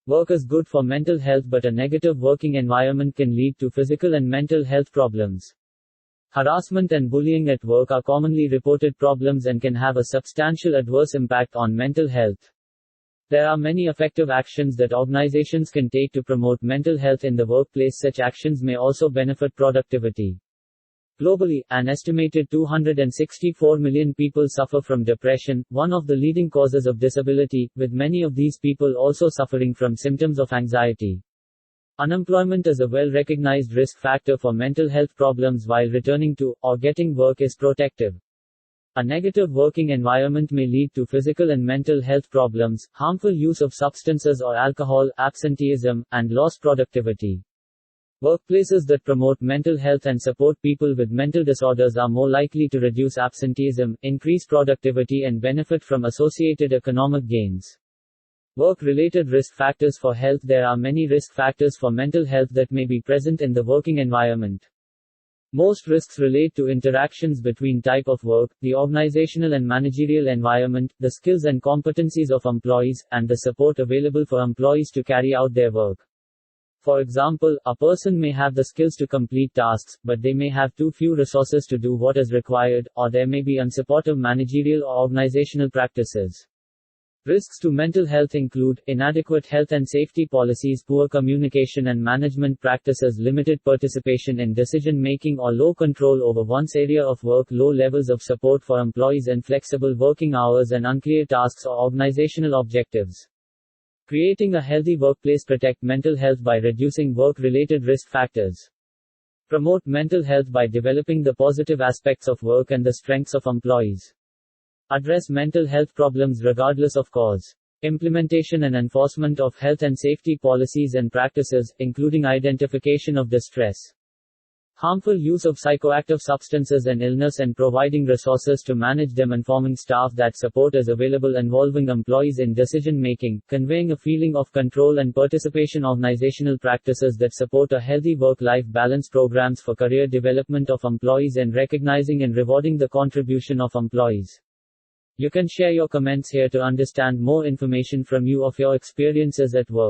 Work is good for mental health, but a negative working environment can lead to physical and mental health problems. Harassment and bullying at work are commonly reported problems and can have a substantial adverse impact on mental health. There are many effective actions that organizations can take to promote mental health in the workplace. Such actions may also benefit productivity. Globally, an estimated 264 million people suffer from depression, one of the leading causes of disability, with many of these people also suffering from symptoms of anxiety. Unemployment is a well-recognized risk factor for mental health problems, while returning to, or getting work is protective. A negative working environment may lead to physical and mental health problems, harmful use of substances or alcohol, absenteeism, and lost productivity. Workplaces that promote mental health and support people with mental disorders are more likely to reduce absenteeism, increase productivity, and benefit from associated economic gains. Work-related risk factors for health. There are many risk factors for mental health that may be present in the working environment. Most risks relate to interactions between type of work, the organizational and managerial environment, the skills and competencies of employees, and the support available for employees to carry out their work. For example, a person may have the skills to complete tasks, but they may have too few resources to do what is required, or there may be unsupportive managerial or organizational practices. Risks to mental health include inadequate health and safety policies, poor communication and management practices, limited participation in decision-making or low control over one's area of work, low levels of support for employees, inflexible working hours, and unclear tasks or organizational objectives. Creating a healthy workplace. Protect mental health by reducing work-related risk factors. Promote mental health by developing the positive aspects of work and the strengths of employees. Address mental health problems regardless of cause. Implementation and enforcement of health and safety policies and practices, including identification of distress, harmful use of psychoactive substances and illness, and providing resources to manage them. Informing staff that support is available, involving employees in decision-making, conveying a feeling of control and participation. Organizational practices that support a healthy work-life balance. Programs for career development of employees and recognizing and rewarding the contribution of employees. You can share your comments here to understand more information from you of your experiences at work.